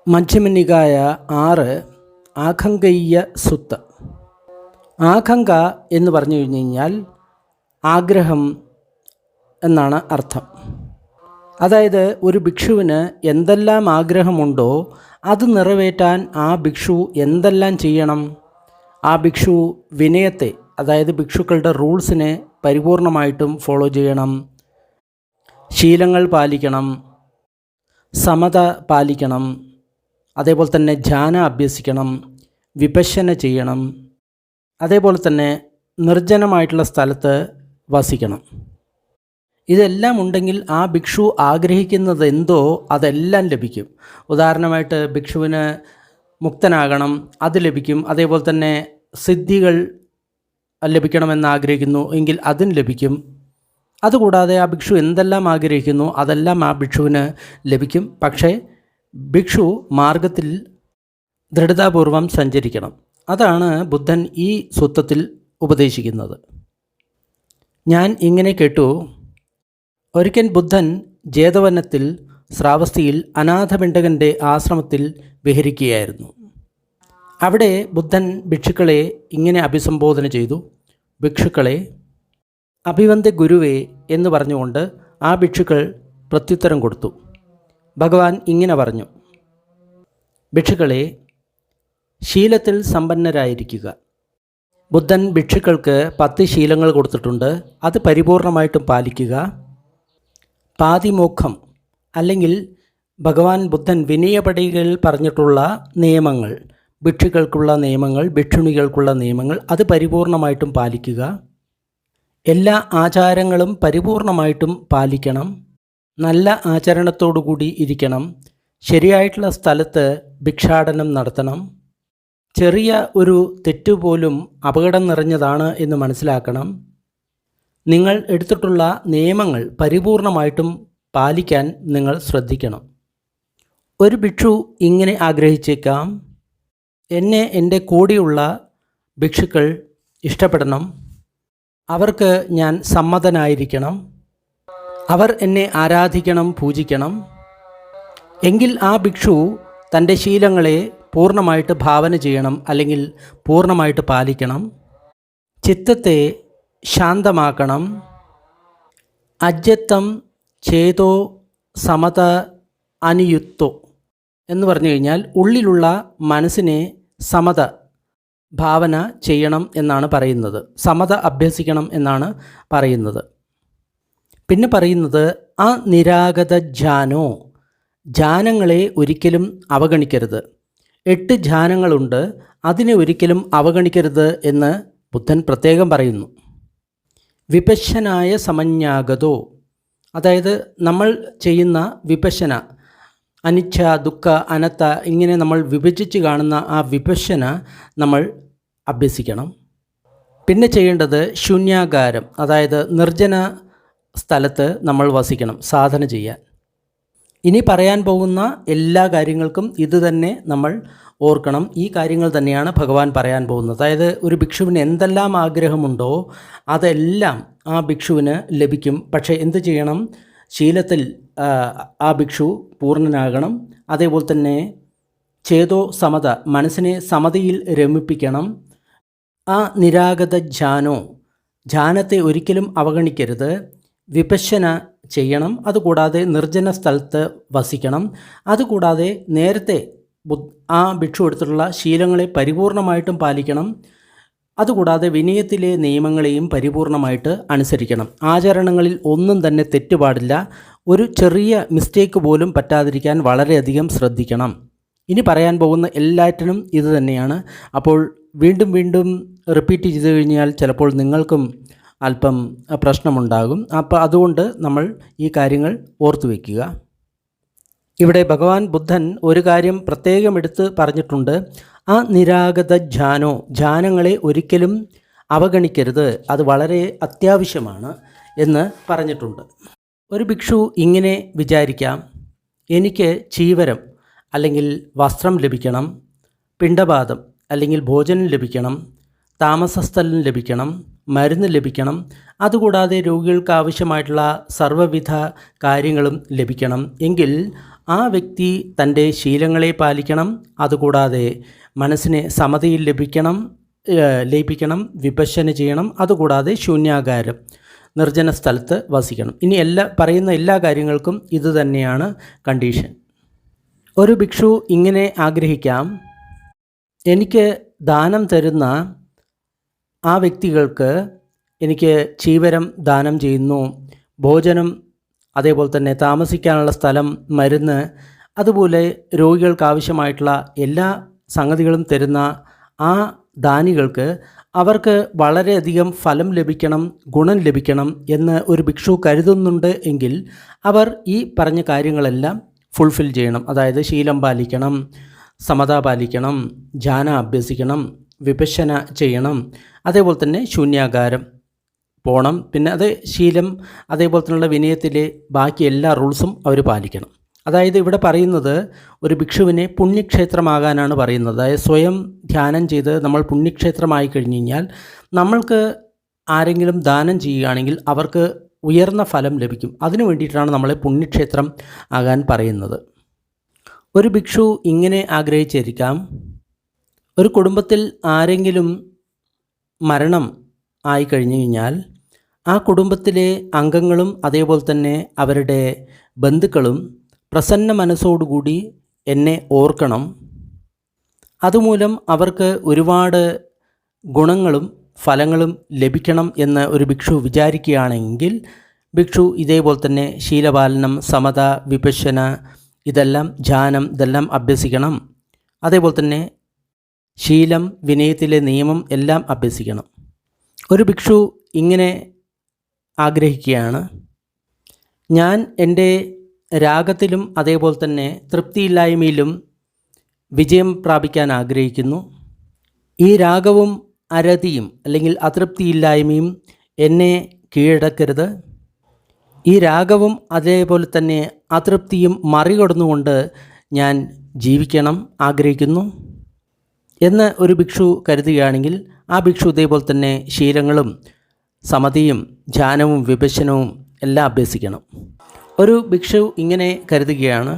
മധ്യമനികായ 6 ആഖങ്കയ്യ സുത്ത്. ആഖങ്ക എന്ന് പറഞ്ഞു കഴിഞ്ഞാൽ ആഗ്രഹം എന്നാണ് അർത്ഥം. അതായത് ഒരു ഭിക്ഷുവിന് എന്തെല്ലാം ആഗ്രഹമുണ്ടോ അത് നിറവേറ്റാൻ ആ ഭിക്ഷു എന്തെല്ലാം ചെയ്യണം? ആ ഭിക്ഷു വിനയത്തെ, അതായത് ഭിക്ഷുക്കളുടെ റൂൾസിനെ പരിപൂർണമായിട്ടും ഫോളോ ചെയ്യണം, ശീലങ്ങൾ പാലിക്കണം, സമത പാലിക്കണം, അതേപോലെ തന്നെ ധ്യാനം അഭ്യസിക്കണം, വിപശ്യന ചെയ്യണം, അതേപോലെ തന്നെ നിർജ്ജനമായിട്ടുള്ള സ്ഥലത്ത് വസിക്കണം. ഇതെല്ലാം ഉണ്ടെങ്കിൽ ആ ഭിക്ഷു ആഗ്രഹിക്കുന്നത് എന്തോ അതെല്ലാം ലഭിക്കും. ഉദാഹരണമായിട്ട് ഭിക്ഷുവിന് മുക്തനാകണം, അത് ലഭിക്കും. അതേപോലെ തന്നെ സിദ്ധികൾ ലഭിക്കണമെന്ന് ആഗ്രഹിക്കുന്നു എങ്കിൽ അതും ലഭിക്കും. അതുകൂടാതെ ആ ഭിക്ഷു എന്തെല്ലാം ആഗ്രഹിക്കുന്നു അതെല്ലാം ആ ഭിക്ഷുവിന് ലഭിക്കും. പക്ഷേ ഭിക്ഷു മാർഗത്തിൽ ദൃഢതാപൂർവം സഞ്ചരിക്കണം. അതാണ് ബുദ്ധൻ ഈ സൂത്രത്തിൽ ഉപദേശിക്കുന്നത്. ഞാൻ ഇങ്ങനെ കേട്ടു, ഒരിക്കൽ ബുദ്ധൻ ജേതവനത്തിൽ ശ്രാവസ്തിയിൽ അനാഥപിണ്ഡകൻ്റെ ആശ്രമത്തിൽ വിഹരിക്കുകയായിരുന്നു. അവിടെ ബുദ്ധൻ ഭിക്ഷുക്കളെ ഇങ്ങനെ അഭിസംബോധന ചെയ്തു. ഭിക്ഷുക്കളെ, അഭിവന്ദ്യ ഗുരുവേ എന്ന് പറഞ്ഞുകൊണ്ട് ആ ഭിക്ഷുക്കൾ പ്രത്യുത്തരം കൊടുത്തു. ഭഗവാൻ ഇങ്ങനെ പറഞ്ഞു, ഭിക്ഷുക്കളെ, ശീലത്തിൽ സമ്പന്നരായിരിക്കുക. ബുദ്ധൻ ഭിക്ഷുക്കൾക്ക് 10 ശീലങ്ങൾ കൊടുത്തിട്ടുണ്ട്. അത് പരിപൂർണമായിട്ടും പാലിക്കുക. പാതിമോക്ഷം അല്ലെങ്കിൽ ഭഗവാൻ ബുദ്ധൻ വിനയപടികയിൽ പറഞ്ഞിട്ടുള്ള നിയമങ്ങൾ, ഭിക്ഷുക്കൾക്കുള്ള നിയമങ്ങൾ, ഭിക്ഷുണികൾക്കുള്ള നിയമങ്ങൾ, അത് പരിപൂർണമായിട്ടും പാലിക്കുക. എല്ലാ ആചാരങ്ങളും പരിപൂർണമായിട്ടും പാലിക്കണം. നല്ല ആചരണത്തോടുകൂടി ഇരിക്കണം. ശരിയായിട്ടുള്ള സ്ഥലത്ത് ഭിക്ഷാടനം നടത്തണം. ചെറിയ ഒരു തെറ്റുപോലും അപകടം നിറഞ്ഞതാണ് എന്ന് മനസ്സിലാക്കണം. നിങ്ങൾ എടുത്തിട്ടുള്ള നിയമങ്ങൾ പരിപൂർണമായിട്ടും പാലിക്കാൻ നിങ്ങൾ ശ്രദ്ധിക്കണം. ഒരു ഭിക്ഷു ഇങ്ങനെ ആഗ്രഹിച്ചേക്കാം, എന്നെ എൻ്റെ കൂടെയുള്ള ഭിക്ഷുക്കൾ ഇഷ്ടപ്പെടണം, അവർക്ക് ഞാൻ സമ്മതനായിരിക്കണം, അവർ എന്നെ ആരാധിക്കണം, പൂജിക്കണം. എങ്കിൽ ആ ഭിക്ഷു തൻ്റെ ശീലങ്ങളെ പൂർണ്ണമായിട്ട് ഭാവന ചെയ്യണം, അല്ലെങ്കിൽ പൂർണ്ണമായിട്ട് പാലിക്കണം. ചിത്തത്തെ ശാന്തമാക്കണം. അജ്ഞത്വം ചേതോ സമത അനുയുക്തോ എന്ന് പറഞ്ഞു കഴിഞ്ഞാൽ ഉള്ളിലുള്ള മനസ്സിനെ സമത ഭാവന ചെയ്യണം എന്നാണ് പറയുന്നത്. സമത അഭ്യസിക്കണം എന്നാണ് പറയുന്നത്. പിന്നെ പറയുന്നത് അനിരാഗത ധ്യാനോ, ധ്യാനങ്ങളെ ഒരിക്കലും അവഗണിക്കരുത്. 8 ധ്യാനങ്ങളുണ്ട്, അതിനെ ഒരിക്കലും അവഗണിക്കരുത് എന്ന് ബുദ്ധൻ പ്രത്യേകം പറയുന്നു. വിപശ്യനായ സമന്യാഗതോ, അതായത് നമ്മൾ ചെയ്യുന്ന വിപശ്യന, അനിച്ഛ, ദുഃഖ, അനത്ത, ഇങ്ങനെ നമ്മൾ വിഭജിച്ച് കാണുന്ന ആ വിപശ്യന നമ്മൾ അഭ്യസിക്കണം. പിന്നെ ചെയ്യേണ്ടത് ശൂന്യാകാരം, അതായത് നിർജ്ജന സ്ഥലത്ത് നമ്മൾ വസിക്കണം സാധന ചെയ്യാൻ. ഇനി പറയാൻ പോകുന്ന എല്ലാ കാര്യങ്ങൾക്കും ഇത് തന്നെ നമ്മൾ ഓർക്കണം. ഈ കാര്യങ്ങൾ തന്നെയാണ് ഭഗവാൻ പറയാൻ പോകുന്നത്. അതായത് ഒരു ഭിക്ഷുവിന് എന്തെല്ലാം ആഗ്രഹമുണ്ടോ അതെല്ലാം ആ ഭിക്ഷുവിന് ലഭിക്കും. പക്ഷേ എന്ത് ചെയ്യണം? ശീലത്തിൽ ആ ഭിക്ഷു പൂർണ്ണനാകണം. അതേപോലെ തന്നെ ചേതോ സമത, മനസ്സിനെ സമതയിൽ രമിപ്പിക്കണം. ആ നിരാഗത ധ്യാനോ, ധ്യാനത്തെ ഒരിക്കലും അവഗണിക്കരുത്. വിപശ്യന ചെയ്യണം. അതുകൂടാതെ നിർജ്ജന സ്ഥലത്ത് വസിക്കണം. അതുകൂടാതെ നേരത്തെ ആ ഭിക്ഷു എടുത്തിട്ടുള്ള ശീലങ്ങളെ പരിപൂർണമായിട്ടും പാലിക്കണം. അതുകൂടാതെ വിനയത്തിലെ നിയമങ്ങളെയും പരിപൂർണമായിട്ട് അനുസരിക്കണം. ആചരണങ്ങളിൽ ഒന്നും തന്നെ തെറ്റുപാടില്ല. ഒരു ചെറിയ മിസ്റ്റേക്ക് പോലും പറ്റാതിരിക്കാൻ വളരെയധികം ശ്രദ്ധിക്കണം. ഇനി പറയാൻ പോകുന്ന എല്ലാറ്റിനും ഇത് തന്നെയാണ്. അപ്പോൾ വീണ്ടും വീണ്ടും റിപ്പീറ്റ് ചെയ്ത് കഴിഞ്ഞാൽ ചിലപ്പോൾ നിങ്ങൾക്കും അല്പം പ്രശ്നമുണ്ടാകും. അപ്പോൾ അതുകൊണ്ട് നമ്മൾ ഈ കാര്യങ്ങൾ ഓർത്തു വയ്ക്കുക. ഇവിടെ ഭഗവാൻ ബുദ്ധൻ ഒരു കാര്യം പ്രത്യേകം എടുത്ത് പറഞ്ഞിട്ടുണ്ട്. അനിരാഗത ധ്യാനോ, ധ്യാനങ്ങളെ ഒരിക്കലും അവഗണിക്കരുത്, അത് വളരെ അത്യാവശ്യമാണ് എന്ന് പറഞ്ഞിട്ടുണ്ട്. ഒരു ഭിക്ഷു ഇങ്ങനെ വിചാരിക്കാം, എനിക്ക് ചീവരം അല്ലെങ്കിൽ വസ്ത്രം ലഭിക്കണം, പിണ്ഡപാതം അല്ലെങ്കിൽ ഭോജനം ലഭിക്കണം, താമസസ്ഥലം ലഭിക്കണം, മരുന്ന് ലഭിക്കണം, അതുകൂടാതെ രോഗികൾക്ക് ആവശ്യമായിട്ടുള്ള സർവ്വവിധ കാര്യങ്ങളും ലഭിക്കണം. എങ്കിൽ ആ വ്യക്തി തൻ്റെ ശീലങ്ങളെ പാലിക്കണം. അതുകൂടാതെ മനസ്സിനെ സമതയിൽ ലയിപ്പിക്കണം, വിപശ്യന ചെയ്യണം. അതുകൂടാതെ ശൂന്യാകാരം, നിർജ്ജന സ്ഥലത്ത് വസിക്കണം. ഇനി പറയുന്ന എല്ലാ കാര്യങ്ങൾക്കും ഇത് തന്നെയാണ് കണ്ടീഷൻ. ഒരു ഭിക്ഷു ഇങ്ങനെ ആഗ്രഹിക്കാം: എനിക്ക് ദാനം തരുന്ന ആ വ്യക്തികൾക്ക് എനിക്ക് ചീവരം ദാനം ചെയ്യുന്നു, ഭോജനം, അതേപോലെ തന്നെ താമസിക്കാനുള്ള സ്ഥലം, മരുന്ന്, അതുപോലെ രോഗികൾക്ക് ആവശ്യമായിട്ടുള്ള എല്ലാ സംഗതികളും തരുന്ന ആ ദാനികൾക്ക് അവർക്ക് വളരെയധികം ഫലം ലഭിക്കണം, ഗുണം ലഭിക്കണം എന്ന് ഒരു ഭിക്ഷു കരുതുന്നുണ്ട് എങ്കിൽ അവർ ഈ പറഞ്ഞ കാര്യങ്ങളെല്ലാം ഫുൾഫിൽ ചെയ്യണം. അതായത് ശീലം പാലിക്കണം, സമത പാലിക്കണം, ധ്യാന അഭ്യസിക്കണം, വിപശ്യന ചെയ്യണം, അതേപോലെ തന്നെ ശൂന്യാകാരം പോകണം. പിന്നെ അത് ശീലം, അതേപോലെ തന്നെയുള്ള വിനയത്തിലെ ബാക്കി എല്ലാ റൂൾസും അവർ പാലിക്കണം. അതായത് ഇവിടെ പറയുന്നത് ഒരു ഭിക്ഷുവിനെ പുണ്യക്ഷേത്രമാകാനാണ് പറയുന്നത്. അതായത് സ്വയം ധ്യാനം ചെയ്ത് നമ്മൾ പുണ്യക്ഷേത്രമായി കഴിഞ്ഞ് കഴിഞ്ഞാൽ നമ്മൾക്ക് ആരെങ്കിലും ദാനം ചെയ്യുകയാണെങ്കിൽ അവർക്ക് ഉയർന്ന ഫലം ലഭിക്കും. അതിനു വേണ്ടിയിട്ടാണ് നമ്മളെ പുണ്യക്ഷേത്രം ആകാൻ പറയുന്നത്. ഒരു ഭിക്ഷു ഇങ്ങനെ ആഗ്രഹിച്ചിരിക്കാം: ഒരു കുടുംബത്തിൽ ആരെങ്കിലും മരണം ആയിക്കഴിഞ്ഞു കഴിഞ്ഞാൽ ആ കുടുംബത്തിലെ അംഗങ്ങളും അതേപോലെ തന്നെ അവരുടെ ബന്ധുക്കളും പ്രസന്ന മനസ്സോടുകൂടി എന്നെ ഓർക്കണം. അതുമൂലം അവർക്ക് ഒരുപാട് ഗുണങ്ങളും ഫലങ്ങളും ലഭിക്കണം എന്ന് ഒരു ഭിക്ഷു വിചാരിക്കുകയാണെങ്കിൽ ഭിക്ഷു ഇതേപോലെ തന്നെ ശീലപാലനം, സമത, വിപശ്യന, ഇതെല്ലാം ധ്യാനം, ഇതെല്ലാം അഭ്യസിക്കണം. അതേപോലെ തന്നെ ശീലം, വിനയത്തിലെ നിയമം എല്ലാം അഭ്യസിക്കണം. ഒരു ഭിക്ഷു ഇങ്ങനെ ആഗ്രഹിക്കുകയാണ്: ഞാൻ എൻ്റെ രാഗത്തിലും അതേപോലെ തന്നെ തൃപ്തിയില്ലായ്മയിലും വിജയം പ്രാപിക്കാൻ ആഗ്രഹിക്കുന്നു. ഈ രാഗവും അരതിയും അല്ലെങ്കിൽ അതൃപ്തിയില്ലായ്മയും എന്നെ കീഴടക്കരുത്. ഈ രാഗവും അതേപോലെ തന്നെ അതൃപ്തിയും മറികടന്നുകൊണ്ട് ഞാൻ ജീവിക്കണം ആഗ്രഹിക്കുന്നു എന്ന് ഒരു ഭിക്ഷു കരുതുകയാണെങ്കിൽ ആ ഭിക്ഷു ഇതേപോലെ തന്നെ ശീലങ്ങളും സമതിയും ധ്യാനവും വിപശ്യനവും എല്ലാം അഭ്യസിക്കണം. ഒരു ഭിക്ഷു ഇങ്ങനെ കരുതുകയാണ്: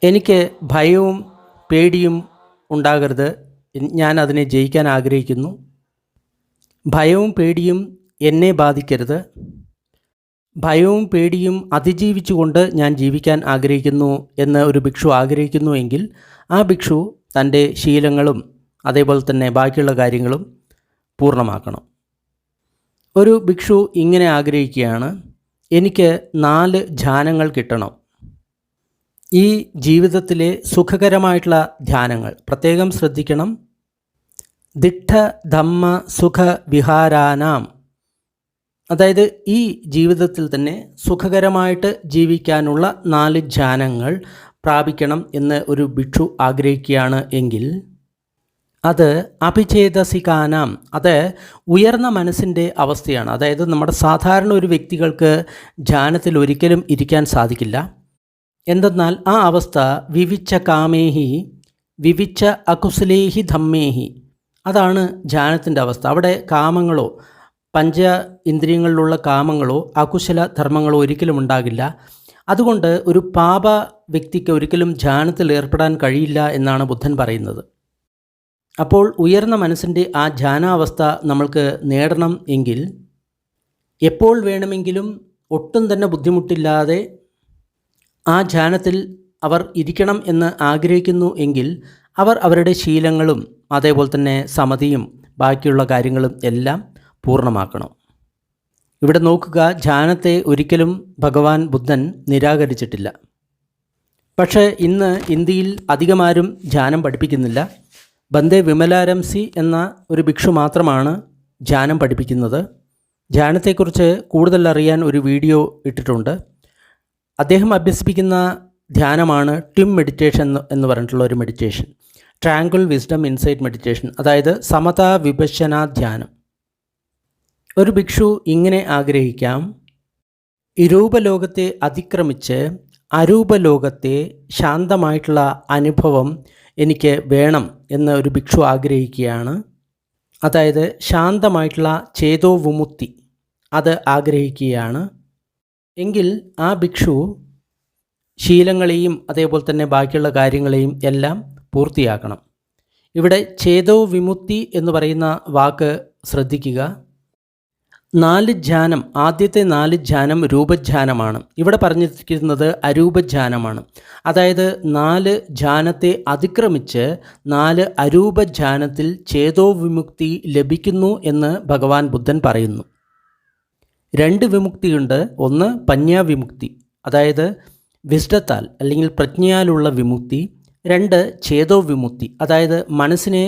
എനിക്ക് ഭയവും പേടിയും ഉണ്ടാകരുത്, ഞാൻ അതിനെ ജയിക്കാൻ ആഗ്രഹിക്കുന്നു. ഭയവും പേടിയും എന്നെ ബാധിക്കരുത്. ഭയവും പേടിയും അതിജീവിച്ചുകൊണ്ട് ഞാൻ ജീവിക്കാൻ ആഗ്രഹിക്കുന്നു എന്ന് ഒരു ഭിക്ഷു ആഗ്രഹിക്കുന്നുവെങ്കിൽ ആ ഭിക്ഷു തൻ്റെ ശീലങ്ങളും അതേപോലെ തന്നെ ബാക്കിയുള്ള കാര്യങ്ങളും പൂർണ്ണമാക്കണം. ഒരു ഭിക്ഷു ഇങ്ങനെ ആഗ്രഹിക്കുകയാണ്: എനിക്ക് 4 ധ്യാനങ്ങൾ കിട്ടണം. ഈ ജീവിതത്തിലെ സുഖകരമായിട്ടുള്ള ധ്യാനങ്ങൾ പ്രത്യേകം ശ്രദ്ധിക്കണം. ദിഠ ധമ്മ സുഖ വിഹാരാനാം, അതായത് ഈ ജീവിതത്തിൽ തന്നെ സുഖകരമായിട്ട് ജീവിക്കാനുള്ള 4 ധ്യാനങ്ങൾ പ്രാപിക്കണം എന്ന് ഒരു ഭിക്ഷു ആഗ്രഹിക്കുകയാണ് എങ്കിൽ അത് അഭിചേതസികാനാം, അത് ഉയർന്ന മനസ്സിൻ്റെ അവസ്ഥയാണ്. അതായത് നമ്മുടെ സാധാരണ ഒരു വ്യക്തികൾക്ക് ധ്യാനത്തിൽ ഒരിക്കലും ഇരിക്കാൻ സാധിക്കില്ല. എന്തെന്നാൽ ആ അവസ്ഥ വിവിച്ച കാമേഹി വിവിച്ച അകുശലേഹി ധമ്മേഹി, അതാണ് ധ്യാനത്തിൻ്റെ അവസ്ഥ. അവിടെ കാമങ്ങളോ പഞ്ച ഇന്ദ്രിയങ്ങളിലുള്ള കാമങ്ങളോ അകുശല ധർമ്മങ്ങളോ ഒരിക്കലും ഉണ്ടാകില്ല. അതുകൊണ്ട് ഒരു പാപ വ്യക്തിക്ക് ഒരിക്കലും ധ്യാനത്തിൽ ഏർപ്പെടാൻ കഴിയില്ല എന്നാണ് ബുദ്ധൻ പറയുന്നത്. അപ്പോൾ ഉയർന്ന മനസ്സിൻ്റെ ആ ധ്യാനാവസ്ഥ നമ്മൾക്ക് നേടണം എങ്കിൽ എപ്പോൾ വേണമെങ്കിലും ഒട്ടും തന്നെ ബുദ്ധിമുട്ടില്ലാതെ ആ ധ്യാനത്തിൽ അവർ ഇരിക്കണം എന്ന് ആഗ്രഹിക്കുന്നു എങ്കിൽ അവർ അവരുടെ ശീലങ്ങളും അതേപോലെ തന്നെ സമതിയും ബാക്കിയുള്ള കാര്യങ്ങളും എല്ലാം പൂർണ്ണമാക്കണം. ഇവിടെ നോക്കുക, ധ്യാനത്തെ ഒരിക്കലും ഭഗവാൻ ബുദ്ധൻ നിരാകരിച്ചിട്ടില്ല. പക്ഷേ ഇന്ന് ഇന്ത്യയിൽ അധികമാരും ധ്യാനം പഠിപ്പിക്കുന്നില്ല. ബന്ദേ വിമലാരംസി എന്ന ഒരു ഭിക്ഷു മാത്രമാണ് ധ്യാനം പഠിപ്പിക്കുന്നത്. ധ്യാനത്തെക്കുറിച്ച് കൂടുതൽ അറിയാൻ ഒരു വീഡിയോ ഇട്ടിട്ടുണ്ട്. അദ്ദേഹം അഭ്യസിപ്പിക്കുന്ന ധ്യാനമാണ് ട്വിം മെഡിറ്റേഷൻ എന്ന് പറഞ്ഞിട്ടുള്ള ഒരു meditation, triangle wisdom insight meditation, അതായത് സമത വിപശ്യന ധ്യാനം. ഒരു ഭിക്ഷു ഇങ്ങനെ ആഗ്രഹിക്കാം: ഇരൂപലോകത്തെ അതിക്രമിച്ച് അരൂപലോകത്തെ ശാന്തമായിട്ടുള്ള അനുഭവം എനിക്ക് വേണം എന്ന് ഒരു ഭിക്ഷു ആഗ്രഹിക്കുകയാണ്. അതായത് ശാന്തമായിട്ടുള്ള ചേതോ വിമുക്തി അത് ആഗ്രഹിക്കുകയാണ്. എങ്കിൽ ആ ഭിക്ഷു ശീലങ്ങളെയും അതേപോലെ തന്നെ ബാക്കിയുള്ള കാര്യങ്ങളെയും എല്ലാം പൂർത്തിയാക്കണം. ഇവിടെ ഛേദോ വിമുക്തി എന്ന് പറയുന്ന വാക്ക് ശ്രദ്ധിക്കുക. 4 ധ്യാനം, ആദ്യത്തെ 4 ധ്യാനം രൂപധ്യാനമാണ്. ഇവിടെ പറഞ്ഞിരിക്കുന്നത് അരൂപധ്യാനമാണ്. അതായത് 4 ധ്യാനത്തെ അതിക്രമിച്ച് 4 അരൂപധ്യാനത്തിൽ ഛേദോ വിമുക്തി ലഭിക്കുന്നു എന്ന് ഭഗവാൻ ബുദ്ധൻ പറയുന്നു. 2 വിമുക്തിയുണ്ട്. ഒന്ന് പഞ്യാവിമുക്തി, അതായത് വിസ്ഡത്താൽ അല്ലെങ്കിൽ പ്രജ്ഞയാലുള്ള വിമുക്തി. 2 ഛേദോ വിമുക്തി, അതായത് മനസ്സിനെ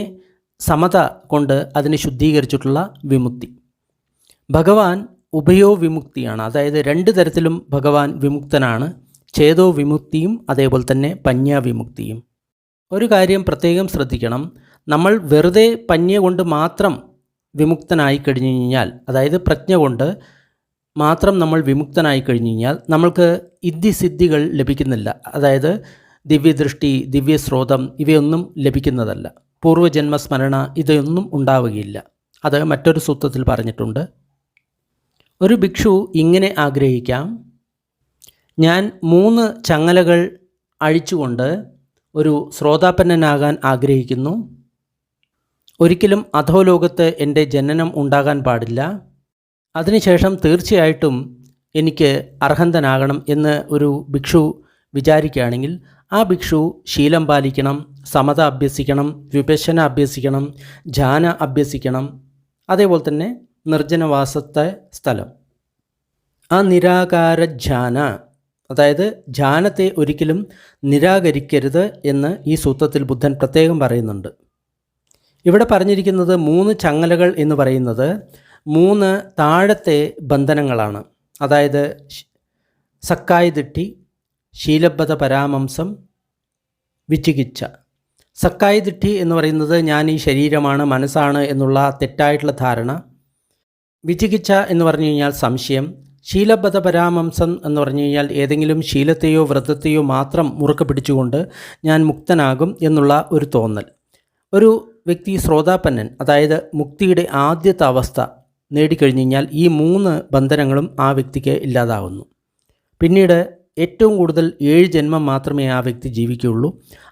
സമത കൊണ്ട് അതിനെ ശുദ്ധീകരിച്ചിട്ടുള്ള വിമുക്തി. ഭഗവാൻ ഉഭയോ വിമുക്തിയാണ്, അതായത് 2 തരത്തിലും ഭഗവാൻ വിമുക്തനാണ്. ഛേദോ വിമുക്തിയും അതേപോലെ തന്നെ പഞ്യാവിമുക്തിയും. ഒരു കാര്യം പ്രത്യേകം ശ്രദ്ധിക്കണം. നമ്മൾ വെറുതെ പഞ്യ കൊണ്ട് മാത്രം വിമുക്തനായി കഴിഞ്ഞു കഴിഞ്ഞാൽ, അതായത് പ്രജ്ഞ കൊണ്ട് മാത്രം നമ്മൾ വിമുക്തനായി കഴിഞ്ഞു കഴിഞ്ഞാൽ നമ്മൾക്ക് ഇദ്ധിസിദ്ധികൾ ലഭിക്കുന്നില്ല. അതായത് ദിവ്യദൃഷ്ടി, ദിവ്യസ്രോതം ഇവയൊന്നും ലഭിക്കുന്നതല്ല. പൂർവ്വജന്മസ്മരണ ഇതൊന്നും ഉണ്ടാവുകയില്ല. അത് മറ്റൊരു സൂത്രത്തിൽ പറഞ്ഞിട്ടുണ്ട്. ഒരു ഭിക്ഷു ഇങ്ങനെ ആഗ്രഹിക്കാം: ഞാൻ 3 ചങ്ങലകൾ അഴിച്ചുകൊണ്ട് ഒരു ശ്രോതാപന്നനാകാൻ ആഗ്രഹിക്കുന്നു. ഒരിക്കലും അധോലോകത്ത് എൻ്റെ ജനനം ഉണ്ടാകാൻ പാടില്ല. അതിനുശേഷം തീർച്ചയായിട്ടും എനിക്ക് അർഹന്തനാകണം എന്ന് ഒരു ഭിക്ഷു വിചാരിക്കുകയാണെങ്കിൽ ആ ഭിക്ഷു ശീലം പാലിക്കണം, സമത അഭ്യസിക്കണം, വിപശ്യന അഭ്യസിക്കണം, ധ്യാന അഭ്യസിക്കണം. അതേപോലെ തന്നെ നിർജ്ജനവാസത്തെ സ്ഥലം, ആ നിരാകാര ധ്യാന, അതായത് ധ്യാനത്തെ ഒരിക്കലും നിരാകരിക്കരുത് എന്ന് ഈ സൂത്രത്തിൽ ബുദ്ധൻ പ്രത്യേകം പറയുന്നുണ്ട്. ഇവിടെ പറഞ്ഞിരിക്കുന്നത് 3 ചങ്ങലകൾ എന്ന് പറയുന്നത് 3 താഴത്തെ ബന്ധനങ്ങളാണ്. അതായത് സക്കായ ദിട്ടി, ശീലബദ്ധ പരാമംസം, വിചികിച്ഛ. സക്കായ ദിട്ടി എന്ന് പറയുന്നത് ഞാൻ ഈ ശരീരമാണ്, മനസ്സാണ് എന്നുള്ള തെറ്റായിട്ടുള്ള ധാരണ. വിചികിച്ഛ എന്ന് പറഞ്ഞു കഴിഞ്ഞാൽ സംശയം. ശീലബദ്ധ പരാമംസം എന്ന് പറഞ്ഞു കഴിഞ്ഞാൽ ഏതെങ്കിലും ശീലത്തെയോ വ്രതത്തെയോ മാത്രം മുറുക്കെ പിടിച്ചുകൊണ്ട് ഞാൻ മുക്തനാകും എന്നുള്ള ഒരു തോന്നൽ. ഒരു വ്യക്തി ശ്രോതാപന്നൻ, അതായത് മുക്തിയുടെ ആദ്യത്തെ അവസ്ഥ നേടിക്കഴിഞ്ഞു കഴിഞ്ഞാൽ ഈ 3 ബന്ധനങ്ങളും ആ വ്യക്തിക്ക് ഇല്ലാതാവുന്നു. പിന്നീട് ഏറ്റവും കൂടുതൽ 7 ജന്മം മാത്രമേ ആ വ്യക്തി ജീവിക്കുകയുള്ളൂ.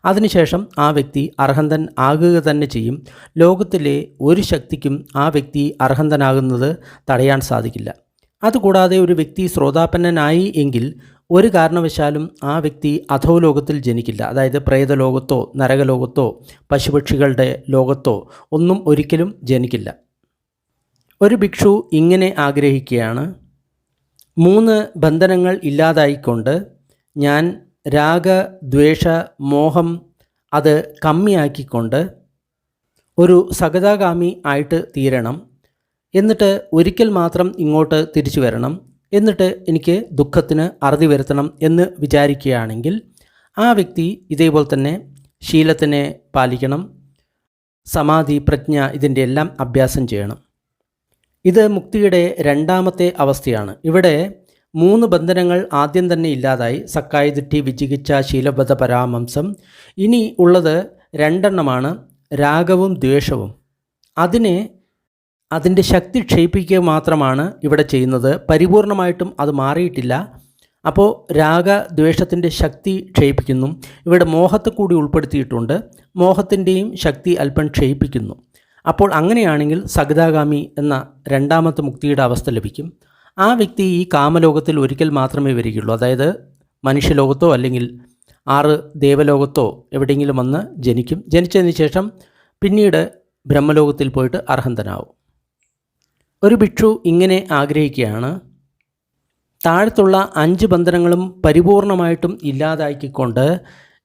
അതിനുശേഷം ആ വ്യക്തി അർഹന്തൻ ആകുക തന്നെ ചെയ്യും. ലോകത്തിലെ ഒരു ശക്തിക്കും ആ വ്യക്തി അർഹന്തനാകുന്നത് തടയാൻ സാധിക്കില്ല. അതുകൂടാതെ ഒരു വ്യക്തി ശ്രോതാപന്നനായി എങ്കിൽ ഒരു കാരണവശാലും ആ വ്യക്തി അധോലോകത്തിൽ ജനിക്കില്ല. അതായത് പ്രേതലോകത്തോ നരകലോകത്തോ പശുപക്ഷികളുടെ ലോകത്തോ ഒന്നും ഒരിക്കലും ജനിക്കില്ല. ഒരു ഭിക്ഷു ഇങ്ങനെ ആഗ്രഹിക്കുകയാണ്: 3 ബന്ധനങ്ങൾ ഇല്ലാതായിക്കൊണ്ട് ഞാൻ രാഗ, ദ്വേഷ, മോഹം അത് കമ്മിയാക്കിക്കൊണ്ട് ഒരു സകതാഗാമി ആയിട്ട് തീരണം. എന്നിട്ട് ഒരിക്കൽ മാത്രം ഇങ്ങോട്ട് തിരിച്ചു വരണം. എന്നിട്ട് എനിക്ക് ദുഃഖത്തിന് അറുതി വരുത്തണം എന്ന് വിചാരിക്കുകയാണെങ്കിൽ ആ വ്യക്തി ഇതേപോലെ തന്നെ ശീലത്തിനെ പാലിക്കണം, സമാധി, പ്രജ്ഞ ഇതിൻ്റെ എല്ലാം അഭ്യാസം ചെയ്യണം. ഇത് മുക്തിയുടെ 2ാമത്തെ അവസ്ഥയാണ്. ഇവിടെ 3 ബന്ധനങ്ങൾ ആദ്യം തന്നെ ഇല്ലാതായി. സക്കായ ദിട്ടി, വിചികിച്ഛ, ശീലബദ്ധ പരാമംസം. ഇനി ഉള്ളത് 2 രാഗവും ദ്വേഷവും. അതിൻ്റെ ശക്തി ക്ഷയിപ്പിക്കുക മാത്രമാണ് ഇവിടെ ചെയ്യുന്നത്. പരിപൂർണമായിട്ടും അത് മാറിയിട്ടില്ല. അപ്പോൾ രാഗദ്വേഷത്തിൻ്റെ ശക്തി ക്ഷയിപ്പിക്കുന്നു. ഇവിടെ മോഹത്തെ കൂടി ഉൾപ്പെടുത്തിയിട്ടുണ്ട്. മോഹത്തിൻ്റെയും ശക്തി അല്പം ക്ഷയിപ്പിക്കുന്നു. അപ്പോൾ അങ്ങനെയാണെങ്കിൽ സകതാഗാമി എന്ന 2ാമത്തെ മുക്തിയുടെ അവസ്ഥ ലഭിക്കും. ആ വ്യക്തി ഈ കാമലോകത്തിൽ ഒരിക്കൽ മാത്രമേ വരികയുള്ളൂ. അതായത് മനുഷ്യലോകത്തോ അല്ലെങ്കിൽ 6 ദേവലോകത്തോ എവിടെയെങ്കിലും വന്ന് ജനിക്കും. ജനിച്ചതിന് ശേഷം പിന്നീട് ബ്രഹ്മലോകത്തിൽ പോയിട്ട് അർഹന്തനാവും. ഒരു ഭിക്ഷു ഇങ്ങനെ ആഗ്രഹിക്കുകയാണ്: താഴത്തുള്ള 5 ബന്ധനങ്ങളും പരിപൂർണമായിട്ടും ഇല്ലാതാക്കിക്കൊണ്ട്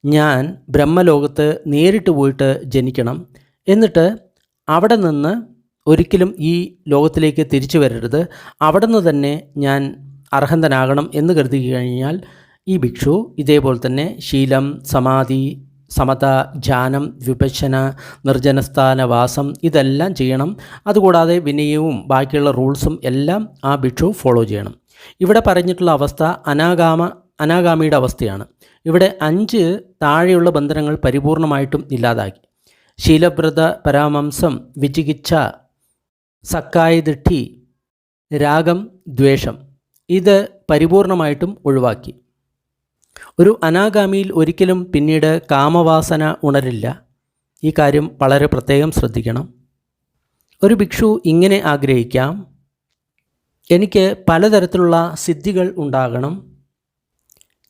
ഞാൻ ബ്രഹ്മലോകത്ത് നേരിട്ട് പോയിട്ട് ജനിക്കണം. എന്നിട്ട് അവിടെ നിന്ന് ഒരിക്കലും ഈ ലോകത്തിലേക്ക് തിരിച്ചു വരരുത്. അവിടെ നിന്ന് തന്നെ ഞാൻ അർഹന്തനാകണം എന്ന് കരുതി കഴിഞ്ഞാൽ ഈ ഭിക്ഷു ഇതേപോലെ തന്നെ ശീലം, സമാധി, സമത, ധ്യാനം, വിപശ്യന, നിർജ്ജനസ്ഥാനവാസം ഇതെല്ലാം ചെയ്യണം. അതുകൂടാതെ വിനയവും ബാക്കിയുള്ള റൂൾസും എല്ലാം ആ ഭിക്ഷു ഫോളോ ചെയ്യണം. ഇവിടെ പറഞ്ഞിട്ടുള്ള അവസ്ഥ അനാഗാമിയുടെ അവസ്ഥയാണ്. ഇവിടെ 5 താഴെയുള്ള ബന്ധനങ്ങൾ പരിപൂർണമായിട്ടും ഇല്ലാതാക്കി. ശീലബ്രത പരാമംസം, വിചികിച്ഛ, സക്കായ ദിട്ടി, രാഗം, ദ്വേഷം ഇത് പരിപൂർണമായിട്ടും ഒഴിവാക്കി. ഒരു അനാഗാമിയിൽ ഒരിക്കലും പിന്നീട് കാമവാസന ഉണരില്ല. ഈ കാര്യം വളരെ പ്രത്യേകം ശ്രദ്ധിക്കണം. ഒരു ഭിക്ഷു ഇങ്ങനെ ആഗ്രഹിക്കാം: എനിക്ക് പലതരത്തിലുള്ള സിദ്ധികൾ ഉണ്ടാകണം,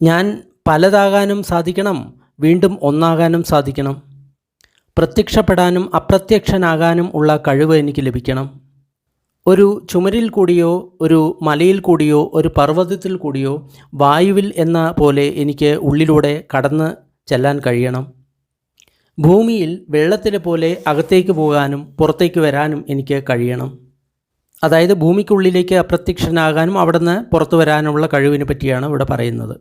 ഞാൻ പലതാകാനും സാധിക്കണം, വീണ്ടും ഒന്നാകാനും സാധിക്കണം, പ്രത്യക്ഷപ്പെടാനും അപ്രത്യക്ഷനാകാനും ഉള്ള കഴിവ് എനിക്ക് ലഭിക്കണം, ഒരു ചുമരിൽ കൂടിയോ ഒരു മലയിൽ കൂടിയോ ഒരു പർവ്വതത്തിൽ കൂടിയോ വായുവിൽ എന്ന പോലെ എനിക്ക് ഉള്ളിലൂടെ കടന്ന് ചെല്ലാൻ കഴിയണം, ഭൂമിയിൽ വെള്ളത്തിലെ പോലെ അകത്തേക്ക് പോകാനും പുറത്തേക്ക് വരാനും എനിക്ക് കഴിയണം. അതായത് ഭൂമിക്കുള്ളിലേക്ക് അപ്രത്യക്ഷനാകാനും അവിടുന്ന് പുറത്തു വരാനുള്ള കഴിവിനെ പറ്റിയാണ് ഇവിടെ പറയുന്നത്.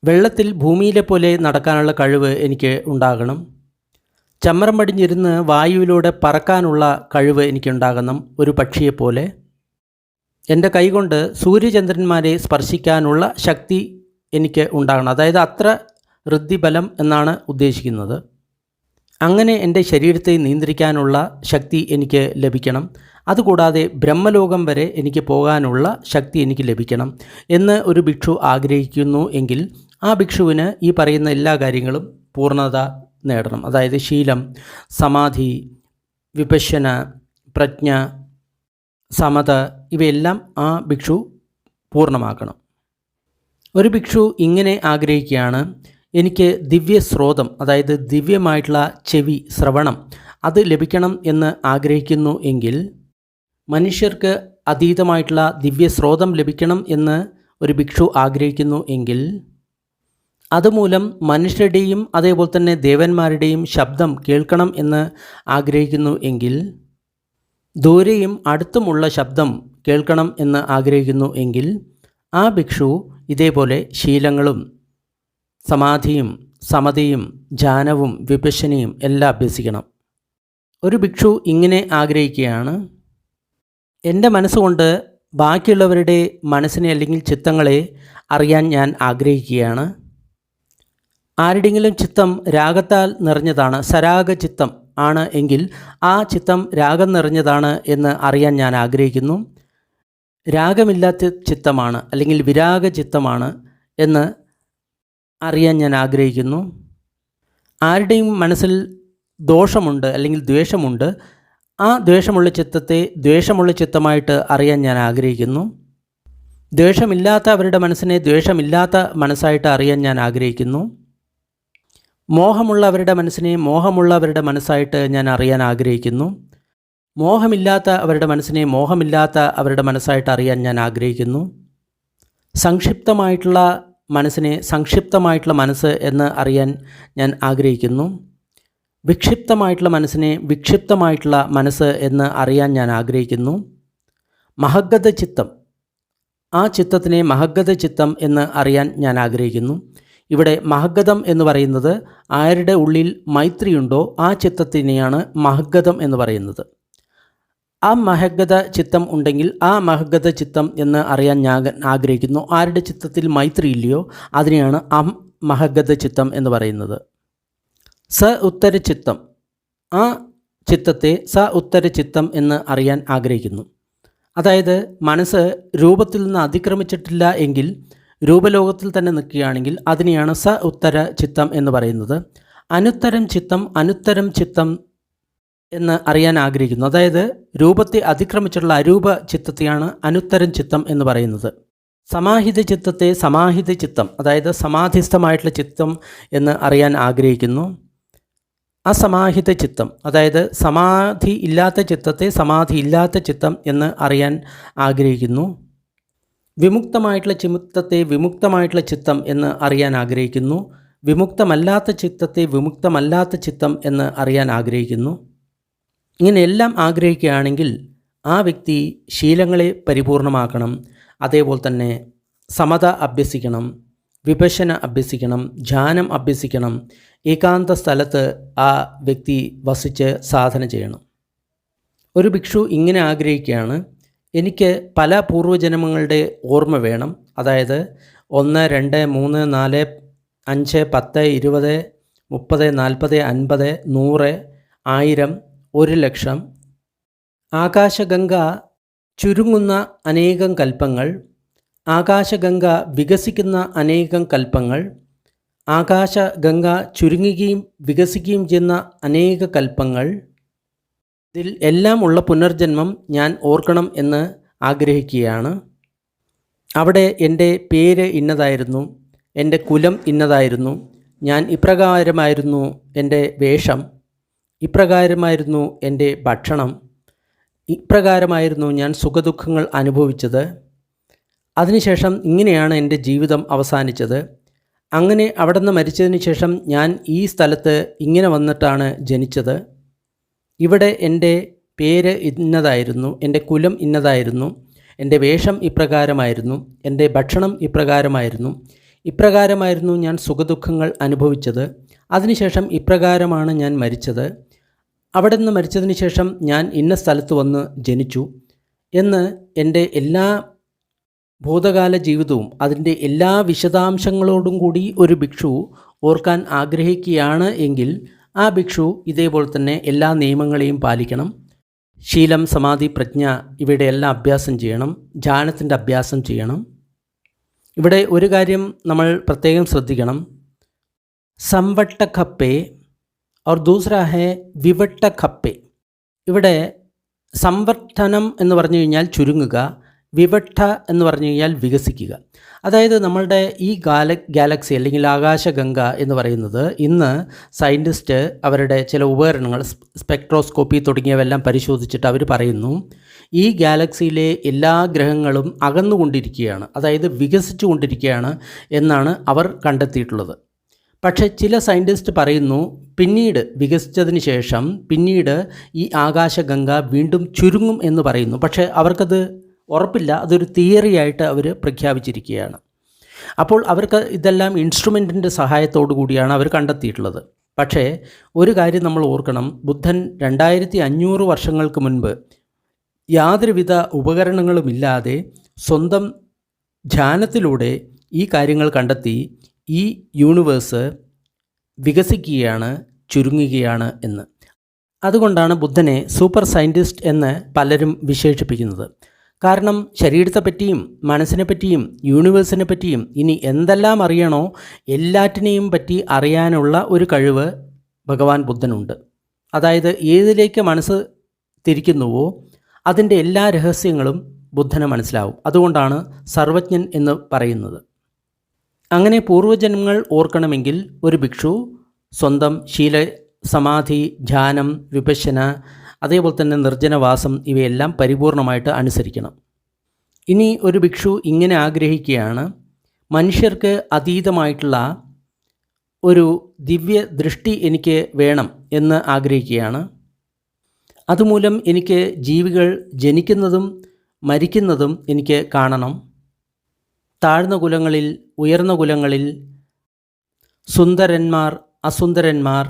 വെള്ളത്തിൽ ഭൂമിയിലെ പോലെ നടക്കാനുള്ള കഴിവ് എനിക്ക് ഉണ്ടാകണം, ചമ്മരം പടിഞ്ഞിരുന്ന് വായുവിലൂടെ പറക്കാനുള്ള കഴിവ് എനിക്കുണ്ടാകണം, ഒരു പക്ഷിയെപ്പോലെ. എൻ്റെ കൈകൊണ്ട് സൂര്യചന്ദ്രന്മാരെ സ്പർശിക്കാനുള്ള ശക്തി എനിക്ക് ഉണ്ടാകണം. അതായത് അത്ര ഋദ്ധിബലം എന്നാണ് ഉദ്ദേശിക്കുന്നത്. അങ്ങനെ എൻ്റെ ശരീരത്തെ നിയന്ത്രിക്കാനുള്ള ശക്തി എനിക്ക് ലഭിക്കണം. അതുകൂടാതെ ബ്രഹ്മലോകം വരെ എനിക്ക് പോകാനുള്ള ശക്തി എനിക്ക് ലഭിക്കണം എന്ന് ഒരു ഭിക്ഷു ആഗ്രഹിക്കുന്നു എങ്കിൽ ആ ഭിക്ഷുവിന് ഈ പറയുന്ന എല്ലാ കാര്യങ്ങളും പൂർണ്ണത നേടണം. അതായത് ശീലം, സമാധി, വിപശ്യന, പ്രജ്ഞ, സമത ഇവയെല്ലാം ആ ഭിക്ഷു പൂർണ്ണമാക്കണം. ഒരു ഭിക്ഷു ഇങ്ങനെ ആഗ്രഹിക്കുകയാണ്: എനിക്ക് ദിവ്യസ്രോതം, അതായത് ദിവ്യമായിട്ടുള്ള ചെവി, ശ്രവണം അത് ലഭിക്കണം എന്ന് ആഗ്രഹിക്കുന്നു എങ്കിൽ, മനുഷ്യർക്ക് അതീതമായിട്ടുള്ള ദിവ്യസ്രോതം ലഭിക്കണം എന്ന് ഒരു ഭിക്ഷു ആഗ്രഹിക്കുന്നു എങ്കിൽ, അതുമൂലം മനുഷ്യരുടെയും അതേപോലെ തന്നെ ദേവന്മാരുടെയും ശബ്ദം കേൾക്കണം എന്ന് ആഗ്രഹിക്കുന്നു എങ്കിൽ, ദൂരെയും അടുത്തുമുള്ള ശബ്ദം കേൾക്കണം എന്ന് ആഗ്രഹിക്കുന്നു എങ്കിൽ, ആ ഭിക്ഷു ഇതേപോലെ ശീലങ്ങളും സമാധിയും സമതയും ധ്യാനവും വിപശ്യനയും എല്ലാം അഭ്യസിക്കണം. ഒരു ഭിക്ഷു ഇങ്ങനെ ആഗ്രഹിക്കുകയാണ്: എൻ്റെ മനസ്സുകൊണ്ട് ബാക്കിയുള്ളവരുടെ മനസ്സിനെ അല്ലെങ്കിൽ ചിത്തങ്ങളെ അറിയാൻ ഞാൻ ആഗ്രഹിക്കുകയാണ്. ആരുടെയെങ്കിലും ചിത്തം രാഗത്താൽ നിറഞ്ഞതാണ്, സരാഗ ചിത്തം ആണ് എങ്കിൽ ആ ചിത്തം രാഗം നിറഞ്ഞതാണ് എന്ന് അറിയാൻ ഞാൻ ആഗ്രഹിക്കുന്നു. രാഗമില്ലാത്ത ചിത്തമാണ് അല്ലെങ്കിൽ വിരാഗ ചിത്തമാണ് എന്ന് അറിയാൻ ഞാൻ ആഗ്രഹിക്കുന്നു. ആരുടെയും മനസ്സിൽ ദോഷമുണ്ട് അല്ലെങ്കിൽ ദ്വേഷമുണ്ട്, ആ ദ്വേഷമുള്ള ചിത്തത്തെ ദ്വേഷമുള്ള ചിത്തമായിട്ട് അറിയാൻ ഞാൻ ആഗ്രഹിക്കുന്നു. ദ്വേഷമില്ലാത്ത അവരുടെ മനസ്സിനെ ദ്വേഷമില്ലാത്ത മനസ്സായിട്ട് അറിയാൻ ഞാൻ ആഗ്രഹിക്കുന്നു. മോഹമുള്ള അവരുടെ മനസ്സിനെ മോഹമുള്ള അവരുടെ മനസ്സായിട്ട് ഞാൻ അറിയാൻ ആഗ്രഹിക്കുന്നു. മോഹമില്ലാത്ത അവരുടെ മനസ്സിനെ മോഹമില്ലാത്ത അവരുടെ മനസ്സായിട്ട് അറിയാൻ ഞാൻ ആഗ്രഹിക്കുന്നു. സംക്ഷിപ്തമായിട്ടുള്ള മനസ്സിനെ സംക്ഷിപ്തമായിട്ടുള്ള മനസ്സ് എന്ന് അറിയാൻ ഞാൻ ആഗ്രഹിക്കുന്നു. വിക്ഷിപ്തമായിട്ടുള്ള മനസ്സിനെ വിക്ഷിപ്തമായിട്ടുള്ള മനസ്സ് എന്ന് അറിയാൻ ഞാൻ ആഗ്രഹിക്കുന്നു. മഹഗത ചിത്തം, ആ ചിത്തത്തിനെ മഹഗത ചിത്തം എന്ന് അറിയാൻ ഞാൻ ആഗ്രഹിക്കുന്നു. ഇവിടെ മഹഗതം എന്ന് പറയുന്നത് ആരുടെ ഉള്ളിൽ മൈത്രിയുണ്ടോ ആ ചിത്തത്തിനെയാണ് മഹഗതം എന്ന് പറയുന്നത്. ആ മഹഗത ചിത്തം ഉണ്ടെങ്കിൽ ആ മഹഗത ചിത്തം എന്ന് അറിയാൻ ഞാൻ ആഗ്രഹിക്കുന്നു. ആരുടെ ചിത്തത്തിൽ മൈത്രി ഇല്ലയോ അതിനെയാണ് മഹഗത ചിത്തം എന്ന് പറയുന്നത്. സ ഉത്തര ചിത്തം, ആ ചിത്തത്തെ സ ഉത്തര ചിത്തം എന്ന് അറിയാൻ ആഗ്രഹിക്കുന്നു. അതായത് മനസ്സ് രൂപത്തിൽ നിന്ന് അതിക്രമിച്ചിട്ടില്ല എങ്കിൽ രൂപലോകത്തിൽ തന്നെ നിൽക്കുകയാണെങ്കിൽ അതിനെയാണ് സ ഉത്തര ചിത്തം എന്ന് പറയുന്നത്. അനുത്തരം ചിത്തം അനുത്തരം ചിത്തം എന്ന് അറിയാൻ ആഗ്രഹിക്കുന്നു. അതായത് രൂപത്തെ അതിക്രമിച്ചുള്ള അരൂപ ചിത്തത്തെയാണ് അനുത്തരം ചിത്തം എന്ന് പറയുന്നത്. സമാഹിത ചിത്തത്തെ സമാഹിത ചിത്തം, അതായത് സമാധിസ്ഥമായിട്ടുള്ള ചിത്തം എന്ന് അറിയാൻ ആഗ്രഹിക്കുന്നു. അസമാഹിത ചിത്തം, അതായത് സമാധി ഇല്ലാത്ത ചിത്തത്തെ സമാധി ഇല്ലാത്ത ചിത്തം എന്ന് അറിയാൻ ആഗ്രഹിക്കുന്നു. വിമുക്തമായിട്ടുള്ള ചിത്തത്തെ വിമുക്തമായിട്ടുള്ള ചിത്തം എന്ന് അറിയാൻ ആഗ്രഹിക്കുന്നു. വിമുക്തമല്ലാത്ത ചിത്തത്തെ വിമുക്തമല്ലാത്ത ചിത്തം എന്ന് അറിയാൻ ആഗ്രഹിക്കുന്നു. ഇങ്ങനെയെല്ലാം ആഗ്രഹിക്കുകയാണെങ്കിൽ ആ വ്യക്തി ശീലങ്ങളെ പരിപൂർണമാക്കണം, അതേപോലെ തന്നെ സമത അഭ്യസിക്കണം, വിപശ്യന അഭ്യസിക്കണം, ധ്യാനം അഭ്യസിക്കണം. ഏകാന്ത സ്ഥലത്ത് ആ വ്യക്തി വസിച്ച് സാധന ചെയ്യണം. ഒരു ഭിക്ഷു ഇങ്ങനെ ആഗ്രഹിക്കുകയാണ്: എനിക്ക് പല പൂർവ്വജന്മങ്ങളുടെ ഓർമ്മ വേണം. അതായത് 1, 2, 3, 4, 5, 10, 20, 30, 40, 50, 100, 1000, 1,00,000 ആകാശഗംഗ ചുരുങ്ങുന്ന അനേകം കൽപ്പങ്ങൾ, ആകാശഗംഗ വികസിക്കുന്ന അനേകം കൽപ്പങ്ങൾ, ആകാശഗംഗ ചുരുങ്ങുകയും വികസിക്കുകയും ചെയ്യുന്ന അനേക കൽപ്പങ്ങൾ, ഇതിൽ എല്ലാം ഉള്ള പുനർജന്മം ഞാൻ ഓർക്കണം എന്ന് ആഗ്രഹിക്കുകയാണ്. അവിടെ എൻ്റെ പേര് ഇന്നതായിരുന്നു, എൻ്റെ കുലം ഇന്നതായിരുന്നു, ഞാൻ ഇപ്രകാരമായിരുന്നു എൻ്റെ വേഷം, ഇപ്രകാരമായിരുന്നു എൻ്റെ ഭക്ഷണം, ഇപ്രകാരമായിരുന്നു ഞാൻ സുഖദുഃഖങ്ങൾ അനുഭവിച്ചത്, അതിനുശേഷം ഇങ്ങനെയാണ് എൻ്റെ ജീവിതം അവസാനിച്ചത്, അങ്ങനെ അവിടെ നിന്ന് മരിച്ചതിന് ശേഷം ഞാൻ ഈ സ്ഥലത്ത് ഇങ്ങനെ വന്നിട്ടാണ് ജനിച്ചത്, ഇവിടെ എൻ്റെ പേര് ഇന്നതായിരുന്നു, എൻ്റെ കുലം ഇന്നതായിരുന്നു, എൻ്റെ വേഷം ഇപ്രകാരമായിരുന്നു, എൻ്റെ ഭക്ഷണം ഇപ്രകാരമായിരുന്നു, ഇപ്രകാരമായിരുന്നു ഞാൻ സുഖദുഃഖങ്ങൾ അനുഭവിച്ചത്, അതിനുശേഷം ഇപ്രകാരമാണ് ഞാൻ മരിച്ചത്, അവിടെ നിന്ന് മരിച്ചതിന് ശേഷം ഞാൻ ഇന്ന സ്ഥലത്ത് വന്ന് ജനിച്ചു എന്ന് എൻ്റെ എല്ലാ ഭൂതകാല ജീവിതവും അതിൻ്റെ എല്ലാ വിശദാംശങ്ങളോടും കൂടി ഒരു ഭിക്ഷു ഓർക്കാൻ ആഗ്രഹിക്കുകയാണ് എങ്കിൽ ആ ഭിക്ഷു ഇതേപോലെ തന്നെ എല്ലാ നിയമങ്ങളെയും പാലിക്കണം. ശീലം, സമാധി, പ്രജ്ഞ ഇവയുടെയെല്ലാം അഭ്യാസം ചെയ്യണം, ധ്യാനത്തിൻ്റെ അഭ്യാസം ചെയ്യണം. ഇവിടെ ഒരു കാര്യം നമ്മൾ പ്രത്യേകം ശ്രദ്ധിക്കണം. സംവട്ട ഖപ്പേ और दूसरा है വിവട്ട ഖപ്പേ. ഇവിടെ സംവർദ്ധനം എന്ന് പറഞ്ഞു കഴിഞ്ഞാൽ ചുരുങ്ങുക, വിവട്ട എന്ന് പറഞ്ഞു കഴിഞ്ഞാൽ വികസിക്കുക. അതായത് നമ്മളുടെ ഈ ഗാലക്സി അല്ലെങ്കിൽ ആകാശഗംഗ എന്ന് പറയുന്നത് ഇന്ന് സയൻറ്റിസ്റ്റ് അവരുടെ ചില ഉപകരണങ്ങൾ, സ്പെക്ട്രോസ്കോപ്പി തുടങ്ങിയവയെല്ലാം പരിശോധിച്ചിട്ട് അവർ പറയുന്നു ഈ ഗാലക്സിയിലെ എല്ലാ ഗ്രഹങ്ങളും അകന്നുകൊണ്ടിരിക്കുകയാണ്, അതായത് വികസിച്ചു കൊണ്ടിരിക്കുകയാണ് എന്നാണ് അവർ കണ്ടെത്തിയിട്ടുള്ളത്. പക്ഷേ ചില സയൻറ്റിസ്റ്റ് പറയുന്നു പിന്നീട് വികസിച്ചതിന് ശേഷം പിന്നീട് ഈ ആകാശഗംഗ വീണ്ടും ചുരുങ്ങും എന്ന് പറയുന്നു. പക്ഷേ അവർക്കത് ഉറപ്പില്ല, അതൊരു തിയറിയായിട്ട് അവർ പ്രഖ്യാപിച്ചിരിക്കുകയാണ്. അപ്പോൾ അവർക്ക് ഇതെല്ലാം ഇൻസ്ട്രുമെൻറ്റിൻ്റെ സഹായത്തോടു കൂടിയാണ് അവർ കണ്ടെത്തിയിട്ടുള്ളത്. പക്ഷേ ഒരു കാര്യം നമ്മൾ ഓർക്കണം, ബുദ്ധൻ 2500 വർഷങ്ങൾക്ക് മുൻപ് യാതൊരുവിധ ഉപകരണങ്ങളുമില്ലാതെ സ്വന്തം ധ്യാനത്തിലൂടെ ഈ കാര്യങ്ങൾ കണ്ടെത്തി ഈ യൂണിവേഴ്സ് വികസിക്കുകയാണ്, ചുരുങ്ങുകയാണ് എന്ന്. അതുകൊണ്ടാണ് ബുദ്ധനെ സൂപ്പർ സയൻറ്റിസ്റ്റ് എന്ന് പലരും വിശേഷിപ്പിക്കുന്നത്. കാരണം ശരീരത്തെപ്പറ്റിയും മനസ്സിനെപ്പറ്റിയും യൂണിവേഴ്സിനെ പറ്റിയും ഇനി എന്തെല്ലാം അറിയണോ എല്ലാറ്റിനെയും പറ്റി അറിയാനുള്ള ഒരു കഴിവ് ഭഗവാൻ ബുദ്ധനുണ്ട്. അതായത് ഏതിലേക്ക് മനസ്സ് തിരിക്കുന്നുവോ അതിൻ്റെ എല്ലാ രഹസ്യങ്ങളും ബുദ്ധന് മനസ്സിലാവും. അതുകൊണ്ടാണ് സർവജ്ഞൻ എന്ന് പറയുന്നത്. അങ്ങനെ പൂർവ്വജന്മങ്ങൾ ഓർക്കണമെങ്കിൽ ഒരു ഭിക്ഷു സ്വന്തം ശീല, സമാധി, ധ്യാനം, വിപശ്യന, അതേപോലെ തന്നെ നിർജ്ജനവാസം ഇവയെല്ലാം പരിപൂർണമായിട്ട് അനുസരിക്കണം. ഇനി ഒരു ഭിക്ഷു ഇങ്ങനെ ആഗ്രഹിക്കുകയാണ്, മനുഷ്യർക്ക് അതീതമായിട്ടുള്ള ഒരു ദിവ്യ ദൃഷ്ടി എനിക്ക് വേണം എന്ന് ആഗ്രഹിക്കുകയാണ്. അതുമൂലം എനിക്ക് ജീവികൾ ജനിക്കുന്നതും മരിക്കുന്നതും എനിക്ക് കാണണം. താഴ്ന്ന കുലങ്ങളിൽ, ഉയർന്ന കുലങ്ങളിൽ, സുന്ദരന്മാർ, അസുന്ദരന്മാർ,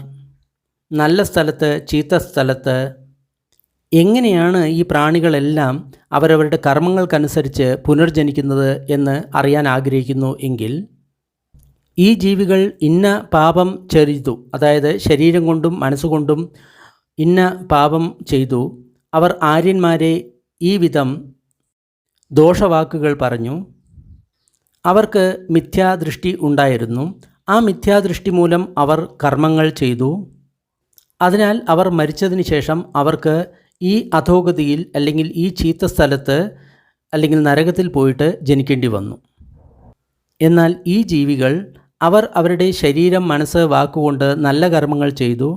നല്ല സ്ഥലത്ത്, ചീത്ത സ്ഥലത്ത്, എങ്ങനെയാണ് ഈ പ്രാണികളെല്ലാം അവരവരുടെ കർമ്മങ്ങൾക്കനുസരിച്ച് പുനർജനിക്കുന്നത് എന്ന് അറിയാൻ ആഗ്രഹിക്കുന്നു എങ്കിൽ ഈ ജീവികൾ ഇന്ന പാപം ചെയ്തു, അതായത് ശരീരം കൊണ്ടും മനസ്സുകൊണ്ടും ഇന്ന പാപം ചെയ്തു, അവർ ആര്യന്മാരെ ഈ വിധം ദോഷവാക്കുകൾ പറഞ്ഞു, അവർക്ക് മിഥ്യാദൃഷ്ടി ഉണ്ടായിരുന്നു, ആ മിഥ്യാദൃഷ്ടി മൂലം അവർ കർമ്മങ്ങൾ ചെയ്തു, അതിനാൽ അവർ മരിച്ചതിന് ശേഷം അവർക്ക് ഈ അധോഗതിയിൽ അല്ലെങ്കിൽ ഈ ചീത്ത സ്ഥലത്ത് അല്ലെങ്കിൽ നരകത്തിൽ പോയിട്ട് ജനിക്കേണ്ടി വന്നു. എന്നാൽ ഈ ജീവികൾ അവർ അവരുടെ ശരീരം, മനസ്സ്, വാക്കുകൊണ്ട് നല്ല കർമ്മങ്ങൾ ചെയ്തു.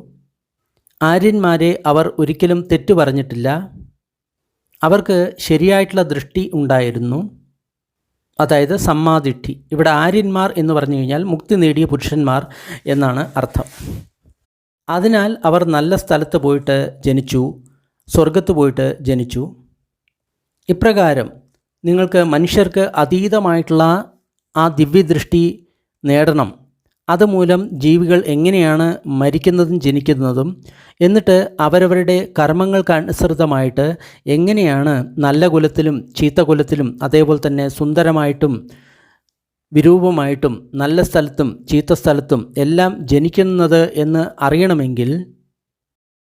ആര്യന്മാരെ അവർ ഒരിക്കലും തെറ്റു പറഞ്ഞിട്ടില്ല. അവർക്ക് ശരിയായിട്ടുള്ള ദൃഷ്ടി ഉണ്ടായിരുന്നു, അതായത് സമ്മാദിഷ്ടി. ഇവിടെ ആര്യന്മാർ എന്ന് പറഞ്ഞു കഴിഞ്ഞാൽ മുക്തി നേടിയ പുരുഷന്മാർ എന്നാണ് അർത്ഥം. അതിനാൽ അവർ നല്ല സ്ഥലത്ത് പോയിട്ട് ജനിച്ചു, സ്വർഗത്ത് പോയിട്ട് ജനിച്ചു. ഇപ്രകാരം നിങ്ങൾക്ക് മനുഷ്യർക്ക് അതീതമായിട്ടുള്ള ആ ദിവ്യദൃഷ്ടി നേടണം. അതുമൂലം ജീവികൾ എങ്ങനെയാണ് മരിക്കുന്നതും ജനിക്കുന്നതും, എന്നിട്ട് അവരവരുടെ കർമ്മങ്ങൾക്കനുസൃതമായിട്ട് എങ്ങനെയാണ് നല്ല കുലത്തിലും ചീത്ത കുലത്തിലും അതേപോലെ തന്നെ സുന്ദരമായിട്ടും വിരൂപമായിട്ടും നല്ല സ്ഥലത്തും ചീത്ത സ്ഥലത്തും എല്ലാം ജനിക്കുന്നത് എന്ന് അറിയണമെങ്കിൽ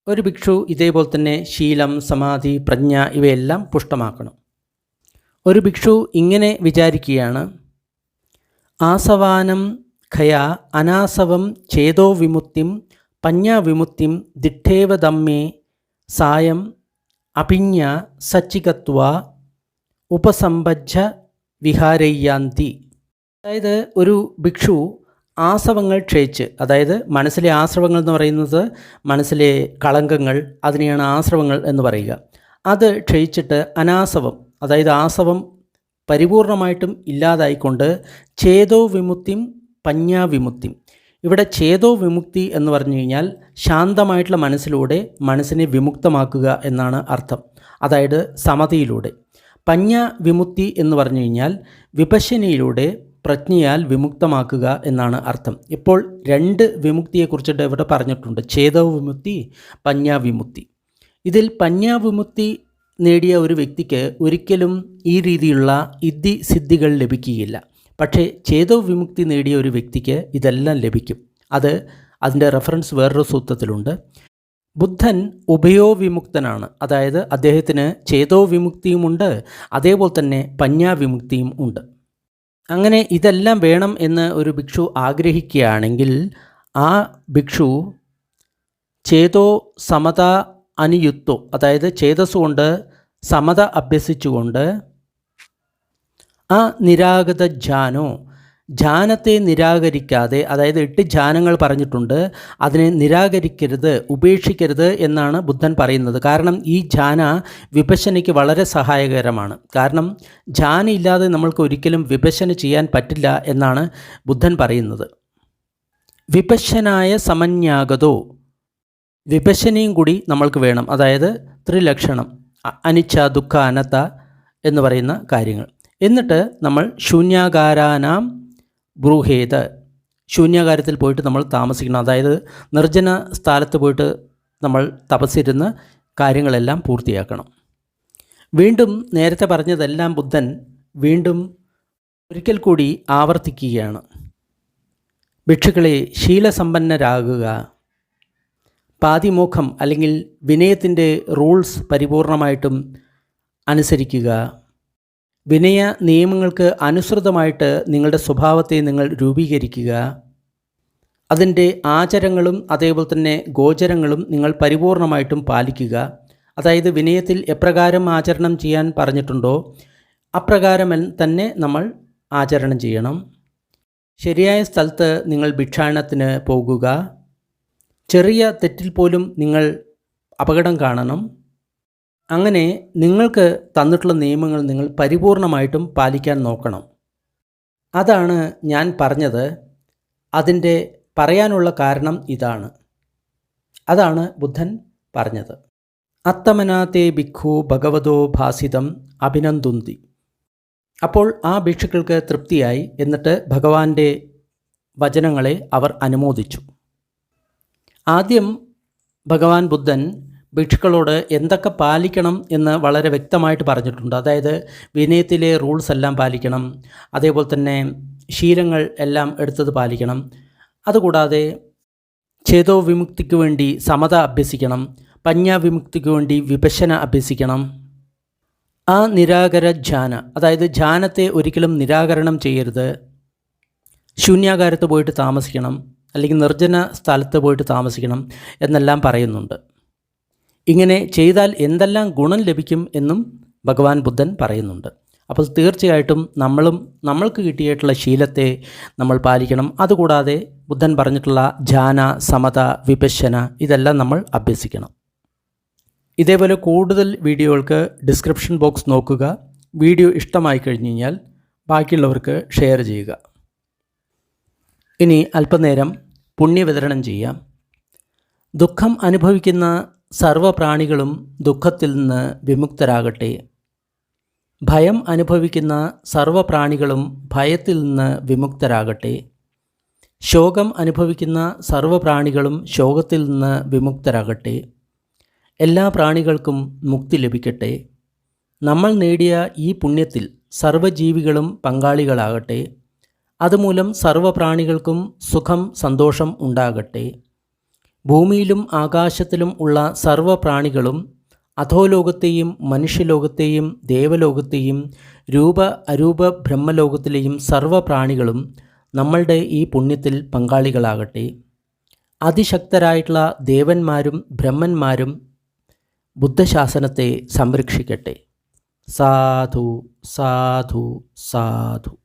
ഒരു ഭിക്ഷു ഇതേപോലെ തന്നെ ശീലം, സമാധി, പ്രജ്ഞ ഇവയെല്ലാം പുഷ്ടമാക്കണം. ഒരു ഭിക്ഷു ഇങ്ങനെ വിചാരിക്കുകയാണ്: ആസവാനം ഖയാ അനാസവം ചേതോ വിമുക്തിം പഞ്ഞാവിമുക്തിം ദിഠേവ ദമ്മേ സായം അഭിജ്ഞ സച്ചികത്വ ഉപസംഭജ്ജ വിഹാരയ്യാന്തി. അതായത് ഒരു ഭിക്ഷു ആസവങ്ങൾ ക്ഷയിച്ച്, അതായത് മനസ്സിലെ ആശ്രവങ്ങൾ എന്ന് പറയുന്നത് മനസ്സിലെ കളങ്കങ്ങൾ, അതിനെയാണ് ആശ്രവങ്ങൾ എന്ന് പറയുക. അത് ക്ഷയിച്ചിട്ട് അനാസവം, അതായത് ആസവം പരിപൂർണമായിട്ടും ഇല്ലാതായിക്കൊണ്ട് ചേതോ വിമുക്തിം പഞ്ഞാവിമുക്തിം. ഇവിടെ ചേതോ വിമുക്തി എന്ന് പറഞ്ഞു കഴിഞ്ഞാൽ ശാന്തമായിട്ടുള്ള മനസ്സിലൂടെ മനസ്സിനെ വിമുക്തമാക്കുക എന്നാണ് അർത്ഥം, അതായത് സമതയിലൂടെ. പഞ്ഞ വിമുക്തി എന്ന് പറഞ്ഞു കഴിഞ്ഞാൽ വിപശ്യനയിലൂടെ പ്രജ്ഞയാൽ വിമുക്തമാക്കുക എന്നാണ് അർത്ഥം. ഇപ്പോൾ രണ്ട് വിമുക്തിയെക്കുറിച്ചിട്ട് ഇവിടെ പറഞ്ഞിട്ടുണ്ട്: ചേതോ വിമുക്തി, പഞ്ഞാവിമുക്തി. ഇതിൽ പഞ്ഞാവിമുക്തി നേടിയ ഒരു വ്യക്തിക്ക് ഒരിക്കലും ഈ രീതിയിലുള്ള ഇദ്ധി സിദ്ധികൾ ലഭിക്കുകയില്ല. പക്ഷേ ചേതോ വിമുക്തി നേടിയ ഒരു വ്യക്തിക്ക് ഇതെല്ലാം ലഭിക്കും. അതിൻ്റെ റെഫറൻസ് വേറൊരു സൂത്രത്തിലുണ്ട്. ബുദ്ധൻ ഉഭയോവിമുക്തനാണ്, അതായത് അദ്ദേഹത്തിന് ചേതോ വിമുക്തിയുമുണ്ട്, അതേപോലെ തന്നെ പഞ്ഞാവിമുക്തിയും ഉണ്ട്. അങ്ങനെ ഇതെല്ലാം വേണം എന്ന് ഒരു ഭിക്ഷു ആഗ്രഹിക്കുകയാണെങ്കിൽ ആ ഭിക്ഷു ചേതോ സമത അനുയുക്തോ, അതായത് ചേതസ്സുകൊണ്ട് സമത അഭ്യസിച്ചുകൊണ്ട് ആ നിരാഗത ജ്ഞാനോ, ജ്ഞാനത്തെ നിരാകരിക്കാതെ, അതായത് 8 ജ്ഞാനങ്ങൾ പറഞ്ഞിട്ടുണ്ട്, അതിനെ നിരാകരിക്കരുത്, ഉപേക്ഷിക്കരുത് എന്നാണ് ബുദ്ധൻ പറയുന്നത്. കാരണം ഈ ജ്ഞാന വിപശ്യനയ്ക്ക് വളരെ സഹായകരമാണ്. കാരണം ജ്ഞാനം ഇല്ലാതെ നമ്മൾക്ക് ഒരിക്കലും വിപശ്യന ചെയ്യാൻ പറ്റില്ല എന്നാണ് ബുദ്ധൻ പറയുന്നത്. വിപശ്യനായ സമന്യാഗതോ, വിപശ്യനയും കൂടി നമ്മൾക്ക് വേണം, അതായത് ത്രിലക്ഷണം, അനിച്ഛ ദുഃഖ അനത്ത എന്ന് പറയുന്ന കാര്യങ്ങൾ. എന്നിട്ട് നമ്മൾ ശൂന്യാകാരാനാം ബ്രൂഹേത്, ശൂന്യാകാരത്തിൽ പോയിട്ട് നമ്മൾ താമസിക്കണം, അതായത് നിർജ്ജന സ്ഥലത്ത് പോയിട്ട് നമ്മൾ തപസ്സിരുന്ന് കാര്യങ്ങളെല്ലാം പൂർത്തിയാക്കണം. വീണ്ടും നേരത്തെ പറഞ്ഞതെല്ലാം ബുദ്ധൻ വീണ്ടും ഒരിക്കൽ കൂടി ആവർത്തിക്കുകയാണ്: ഭിക്ഷുക്കളെ ശീലസമ്പന്നരാകുക, പാതിമോക്ഷം അല്ലെങ്കിൽ വിനയത്തിൻ്റെ റൂൾസ് പരിപൂർണമായിട്ടും അനുസരിക്കുക, വിനയ നിയമങ്ങൾക്ക് അനുസൃതമായിട്ട് നിങ്ങളുടെ സ്വഭാവത്തെ നിങ്ങൾ രൂപീകരിക്കുക, അതിൻ്റെ ആചരങ്ങളും അതേപോലെ തന്നെ ഗോചരങ്ങളും നിങ്ങൾ പരിപൂർണമായിട്ടും പാലിക്കുക. അതായത് വിനയത്തിൽ എപ്രകാരം ആചരണം ചെയ്യാൻ പറഞ്ഞിട്ടുണ്ടോ അപ്രകാരം തന്നെ നമ്മൾ ആചരണം ചെയ്യണം. ശരിയായ സ്ഥലത്ത് നിങ്ങൾ ഭിക്ഷാടനത്തിന് പോകുക. ചെറിയ തെറ്റിൽ പോലും നിങ്ങൾ അപകടം കാണണം. അങ്ങനെ നിങ്ങൾക്ക് തന്നിട്ടുള്ള നിയമങ്ങൾ നിങ്ങൾ പരിപൂർണമായിട്ടും പാലിക്കാൻ നോക്കണം. അതാണ് ഞാൻ പറഞ്ഞത്. അതിൻ്റെ പറയാനുള്ള കാരണം ഇതാണ്. അതാണ് ബുദ്ധൻ പറഞ്ഞത്. അത്തമനാതേ ഭിക്ഷു ഭഗവതോ ഭാസിതം അഭിനന്ദന്തി. അപ്പോൾ ആ ഭിക്ഷുക്കൾക്ക് തൃപ്തിയായി. എന്നിട്ട് ഭഗവാന്റെ വചനങ്ങളെ അവർ അനുമോദിച്ചു. ആദ്യം ഭഗവാൻ ബുദ്ധൻ ഭിക്ഷുക്കളോട് എന്തൊക്കെ പാലിക്കണം എന്ന് വളരെ വ്യക്തമായിട്ട് പറഞ്ഞിട്ടുണ്ട്. അതായത് വിനയത്തിലെ റൂൾസ് എല്ലാം പാലിക്കണം, അതേപോലെ തന്നെ ശീലങ്ങൾ എല്ലാം എടുത്തത് പാലിക്കണം. അതുകൂടാതെ ചേതോ വിമുക്തിക്ക് വേണ്ടി സമത അഭ്യസിക്കണം, പഞ്ഞാവിമുക്തിക്ക് വേണ്ടി വിപശ്യന അഭ്യസിക്കണം. ആ നിരാകര ധ്യാന, അതായത് ധ്യാനത്തെ ഒരിക്കലും നിരാകരണം ചെയ്യരുത്. ശൂന്യാകാരത്ത് പോയിട്ട് താമസിക്കണം, അല്ലെങ്കിൽ നിർജ്ജന സ്ഥലത്ത് പോയിട്ട് താമസിക്കണം എന്നെല്ലാം പറയുന്നുണ്ട്. ഇങ്ങനെ ചെയ്താൽ എന്തെല്ലാം ഗുണം ലഭിക്കും എന്നും ഭഗവാൻ ബുദ്ധൻ പറയുന്നുണ്ട്. അപ്പോൾ തീർച്ചയായിട്ടും നമ്മൾക്ക് കിട്ടിയിട്ടുള്ള ശീലത്തെ നമ്മൾ പാലിക്കണം. അതുകൂടാതെ ബുദ്ധൻ പറഞ്ഞിട്ടുള്ള ധ്യാന, സമത, വിപശ്യന ഇതെല്ലാം നമ്മൾ അഭ്യസിക്കണം. ഇതേപോലെ കൂടുതൽ വീഡിയോകൾക്ക് ഡിസ്ക്രിപ്ഷൻ ബോക്സ് നോക്കുക. വീഡിയോ ഇഷ്ടമായി കഴിഞ്ഞ് കഴിഞ്ഞാൽ ബാക്കിയുള്ളവർക്ക് ഷെയർ ചെയ്യുക. ഇനി അല്പനേരം പുണ്യവിതരണം ചെയ്യാം. ദുഃഖം അനുഭവിക്കുന്ന സർവ്വപ്രാണികളും ദുഃഖത്തിൽ നിന്ന് വിമുക്തരാകട്ടെ. ഭയം അനുഭവിക്കുന്ന സർവ്വപ്രാണികളും ഭയത്തിൽ നിന്ന് വിമുക്തരാകട്ടെ. ശോകം അനുഭവിക്കുന്ന സർവ്വപ്രാണികളും ശോകത്തിൽ നിന്ന് വിമുക്തരാകട്ടെ. എല്ലാ പ്രാണികൾക്കും മുക്തി ലഭിക്കട്ടെ. നമ്മൾ നേടിയ ഈ പുണ്യത്തിൽ സർവ്വജീവികളും പങ്കാളികളാകട്ടെ. അതുമൂലം സർവ്വപ്രാണികൾക്കും സുഖം, സന്തോഷം ഉണ്ടാകട്ടെ. ഭൂമിയിലും ആകാശത്തിലും ഉള്ള സർവ്വപ്രാണികളും അധോലോകത്തെയും മനുഷ്യലോകത്തെയും ദേവലോകത്തെയും രൂപ അരൂപ ബ്രഹ്മലോകത്തിലെയും സർവ്വ പ്രാണികളും നമ്മളുടെ ഈ പുണ്യത്തിൽ പങ്കാളികളാകട്ടെ. അതിശക്തരായിട്ടുള്ള ദേവന്മാരും ബ്രഹ്മന്മാരും ബുദ്ധശാസനത്തെ സംരക്ഷിക്കട്ടെ. സാധു സാധു സാധു.